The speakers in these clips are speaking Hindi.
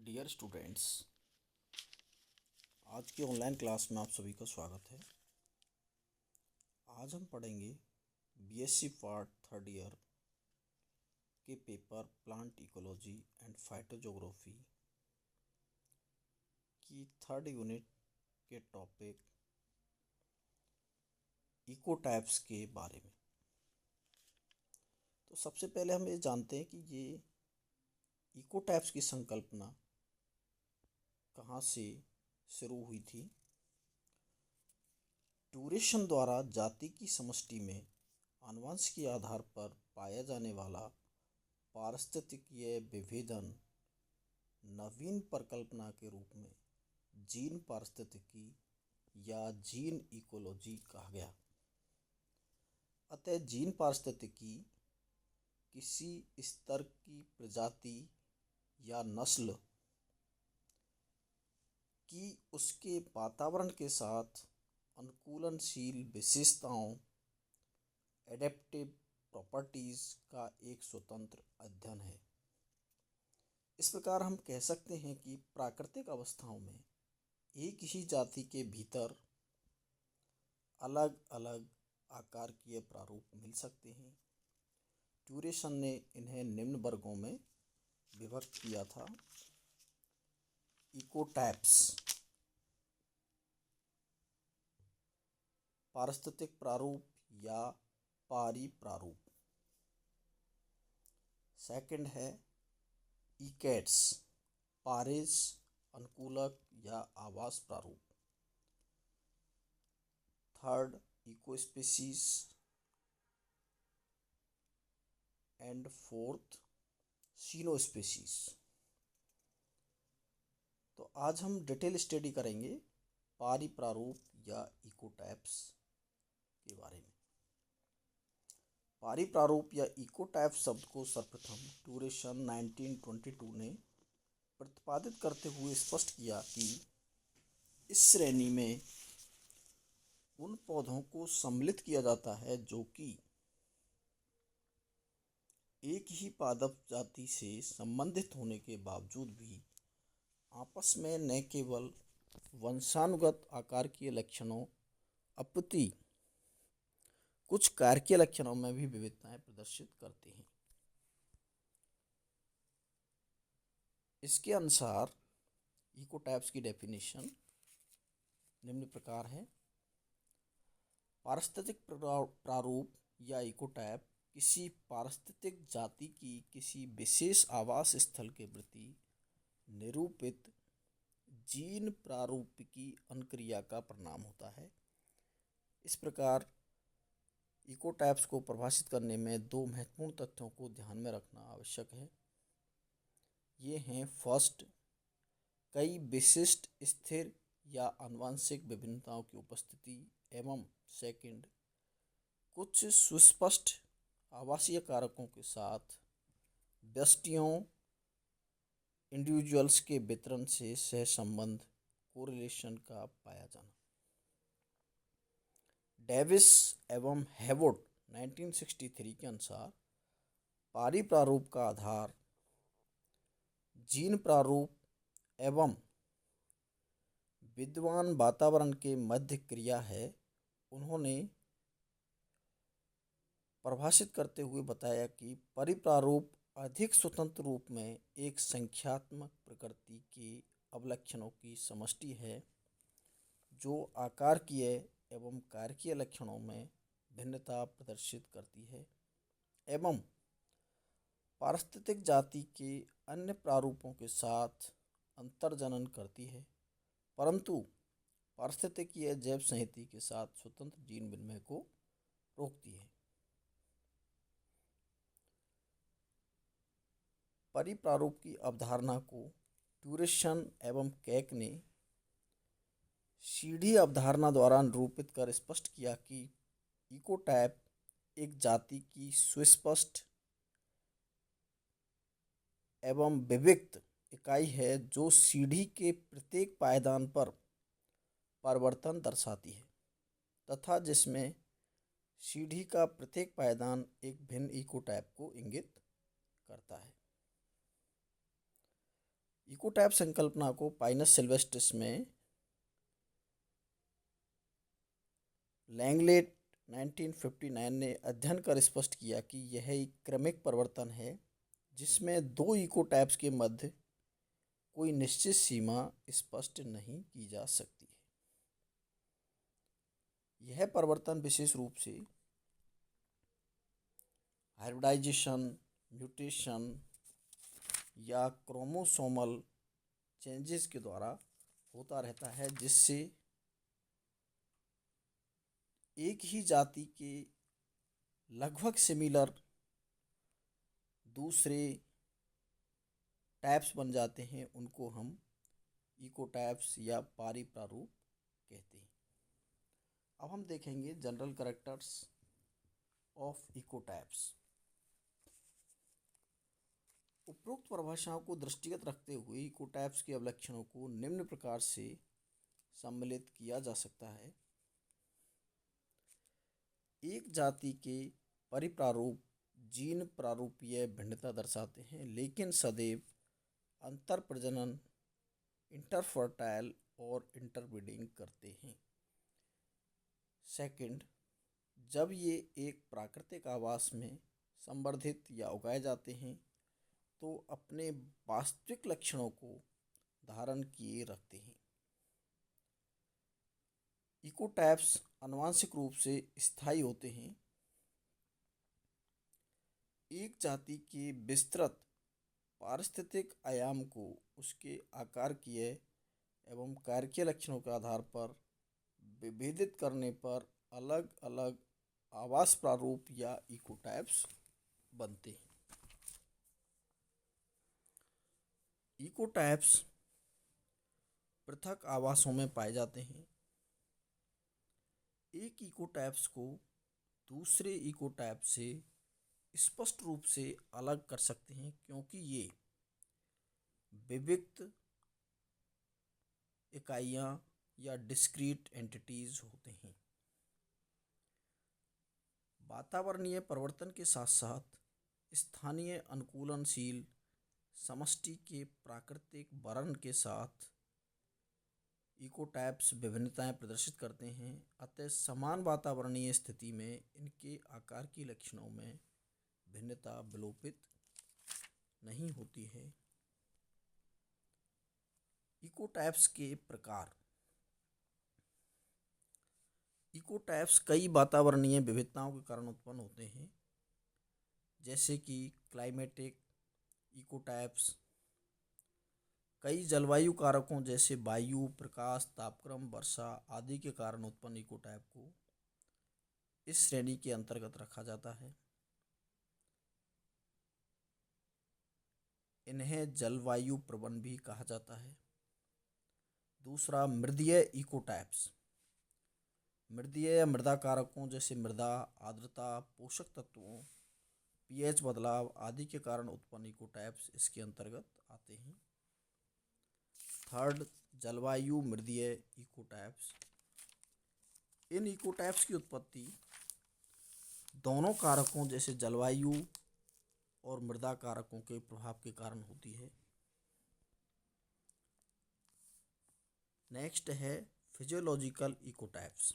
डियर स्टूडेंट्स, आज की ऑनलाइन क्लास में आप सभी का स्वागत है। आज हम पढ़ेंगे बीएससी पार्ट थर्ड ईयर के पेपर प्लांट इकोलॉजी एंड फाइटोजोग्राफी की थर्ड यूनिट के टॉपिक इकोटाइप्स के बारे में। तो सबसे पहले हम ये जानते हैं कि ये इकोटाइप्स की संकल्पना कहाँ से शुरू हुई थी। ट्यूरेशन द्वारा जाति की समष्टि में आनुवंशिक के आधार पर पाया जाने वाला पारिस्थितिकीय विभेदन नवीन परिकल्पना के रूप में जीन पारिस्थितिकी या जीन इकोलॉजी कहा गया। अतः जीन पारिस्थितिकी किसी स्तर की प्रजाति या नस्ल की उसके वातावरण के साथ अनुकूलनशील विशेषताओं एडेप्टिव प्रॉपर्टीज का एक स्वतंत्र अध्ययन है। इस प्रकार हम कह सकते हैं कि प्राकृतिक अवस्थाओं में एक ही जाति के भीतर अलग अलग आकारकीय प्रारूप मिल सकते हैं। ट्यूरेशन ने इन्हें निम्न वर्गों में विभक्त किया था। इकोटाइप्स, पारिस्थितिक प्रारूप या पारी प्रारूप। सेकंड है इकेट्स, पारिज अनुकूलक या आवास प्रारूप। Third ecospecies and fourth coenospecies. तो आज हम डिटेल स्टडी करेंगे पारी प्रारूप या इकोटाइप्स के बारे में। पारी प्रारूप या इकोटाइप शब्द को सर्वप्रथम ट्यूरेशन 1922 ने प्रतिपादित करते हुए स्पष्ट किया कि इस श्रेणी में उन पौधों को सम्मिलित किया जाता है जो कि एक ही पादप जाति से संबंधित होने के बावजूद भी आपस में न केवल वंशानुगत आकारकीय लक्षणों अपितु कुछ कारकीय लक्षणों में भी विविधताएं प्रदर्शित करते हैं। इसके अनुसार इकोटाइप्स की डेफिनेशन निम्न प्रकार है। पारिस्थितिक प्रारूप या इकोटाइप किसी पारिस्थितिक जाति की किसी विशेष आवास स्थल के प्रति निरूपित जीन प्रारूपिकी अनुक्रिया का परिणाम होता है। इस प्रकार इकोटाइप्स को परिभाषित करने में दो महत्वपूर्ण तथ्यों को ध्यान में रखना आवश्यक है। ये हैं फर्स्ट, कई विशिष्ट स्थिर या आनुवंशिक विभिन्नताओं की उपस्थिति, एवं सेकंड, कुछ सुस्पष्ट आवासीय कारकों के साथ व्यष्टियों इंडिविजुअल्स के वितरण से सहसंबंध कोरिलेशन का पाया जाना। डेविस एवं हैवुड 1963 के अनुसार पारी प्रारूप का आधार जीन प्रारूप एवं विद्यमान वातावरण के मध्य क्रिया है। उन्होंने परिभाषित करते हुए बताया कि परिप्रारूप अधिक स्वतंत्र रूप में एक संख्यात्मक प्रकृति के अवलक्षणों की समष्टि है जो आकारकीय एवं कारकीय लक्षणों में भिन्नता प्रदर्शित करती है एवं पारिस्थितिक जाति के अन्य प्रारूपों के साथ अंतर्जनन करती है, परंतु पारिस्थितिकीय जैव संहिता के साथ स्वतंत्र जीन विनिमय को रोकती है। परिप्रारूप की अवधारणा को ट्यूरेशन एवं कैक ने सीढ़ी अवधारणा द्वारा निरूपित कर स्पष्ट किया कि इकोटाइप एक जाति की सुस्पष्ट एवं विविक्त इकाई है जो सीढ़ी के प्रत्येक पायदान पर परिवर्तन दर्शाती है तथा जिसमें सीढ़ी का प्रत्येक पायदान एक भिन्न इकोटाइप को इंगित करता है। इकोटैप संकल्पना को पाइनस सिल्वेस्ट्रिस में लैंगलेट 1959 ने अध्ययन कर स्पष्ट किया कि यह एक क्रमिक परिवर्तन है जिसमें दो इकोटैप्स के मध्य कोई निश्चित सीमा स्पष्ट नहीं की जा सकती है। यह परिवर्तन विशेष रूप से हाइब्रिडाइजेशन, म्यूटेशन या क्रोमोसोमल चेंजेस के द्वारा होता रहता है, जिससे एक ही जाति के लगभग सिमिलर दूसरे टाइप्स बन जाते हैं। उनको हम इकोटाइप्स या पारिप्रारूप कहते हैं। अब हम देखेंगे जनरल कैरेक्टर्स ऑफ इकोटाइप्स। उपरोक्त परिभाषाओं को दृष्टिगत रखते हुए इकोटाइप्स के अवलक्षणों को निम्न प्रकार से सम्मिलित किया जा सकता है। एक जाति के परिप्रारूप जीन प्रारूपीय भिन्नता दर्शाते हैं, लेकिन सदैव अंतर प्रजनन, इंटरफर्टाइल और इंटरब्रीडिंग करते हैं। सेकंड, जब ये एक प्राकृतिक आवास में संवर्धित या उगाए जाते हैं तो अपने वास्तविक लक्षणों को धारण किए रखते हैं। इकोटाइप्स आनुवंशिक रूप से स्थायी होते हैं। एक जाति के विस्तृत पारिस्थितिक आयाम को उसके आकारीय एवं कार्यकीय लक्षणों के आधार पर विभेदित करने पर अलग अलग आवास प्रारूप या इकोटाइप्स बनते हैं। इकोटाइप्स पृथक आवासों में पाए जाते हैं। एक इकोटाइप्स को दूसरे इकोटाइप से स्पष्ट रूप से अलग कर सकते हैं, क्योंकि ये विविक्त इकाइयां या डिस्क्रीट एंटिटीज होते हैं। वातावरणीय परिवर्तन के साथ साथ स्थानीय अनुकूलनशील समष्टि के प्राकृतिक वर्ण के साथ इकोटाइप्स विभिन्नताएं प्रदर्शित करते हैं। अतः समान वातावरणीय स्थिति में इनके आकार की लक्षणों में भिन्नता विलोपित नहीं होती है। इकोटाइप्स के प्रकार। इकोटाइप्स कई वातावरणीय विविधताओं के कारण उत्पन्न होते हैं, जैसे कि क्लाइमेटिक इकोटाइप्स कई जलवायु कारकों जैसे वायु, प्रकाश, तापक्रम, वर्षा आदि के कारण उत्पन्न इकोटाइप को इस श्रेणी के अंतर्गत रखा जाता है। इन्हें जलवायु प्रवण भी कहा जाता है। दूसरा, मृदीय इकोटाइप्स मृदीय या मृदा कारकों जैसे मृदा, आर्द्रता, पोषक तत्वों, पीएच बदलाव आदि के कारण उत्पन्न इकोटाइप्स इसके अंतर्गत आते हैं। थर्ड, जलवायु मृदीय इकोटाइप्स। इन इकोटाइप्स की उत्पत्ति दोनों कारकों जैसे जलवायु और मृदा कारकों के प्रभाव के कारण होती है। नेक्स्ट है फिजियोलॉजिकल इकोटाइप्स।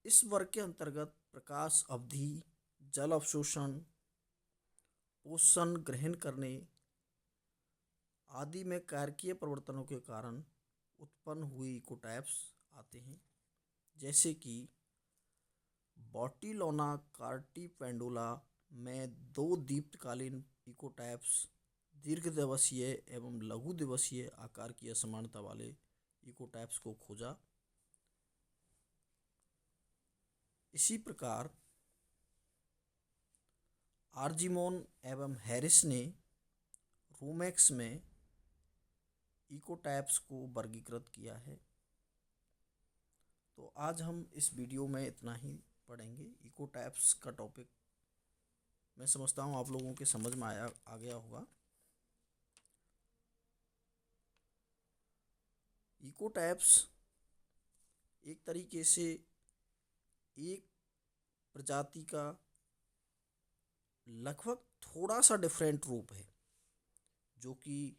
इस वर्ग के अंतर्गत प्रकाश अवधि, जल अवशोषण, पोषण ग्रहण करने आदि में कारकीय परिवर्तनों के कारण उत्पन्न हुए इकोटाइप्स आते हैं, जैसे कि बॉटिलोना कार्टिपेंडुला में दो दीप्तकालीन इकोटाइप्स दीर्घ दिवसीय एवं लघु दिवसीय आकार की असमानता वाले इकोटाइप्स को खोजा। इसी प्रकार आर्जिमोन एवं हैरिस ने रूमेक्स में इकोटाइप्स को वर्गीकृत किया है। तो आज हम इस वीडियो में इतना ही पढ़ेंगे। इकोटाइप्स का टॉपिक मैं समझता हूँ आप लोगों के समझ में आ गया होगा। इकोटाइप्स एक तरीके से एक प्रजाति का लगभग थोड़ा सा डिफरेंट रूप है, जो कि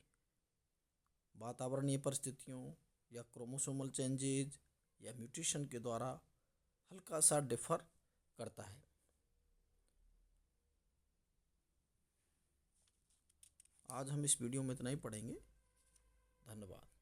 वातावरणीय परिस्थितियों या क्रोमोसोमल चेंजेज या म्यूटेशन के द्वारा हल्का सा डिफर करता है। आज हम इस वीडियो में इतना ही पढ़ेंगे। धन्यवाद।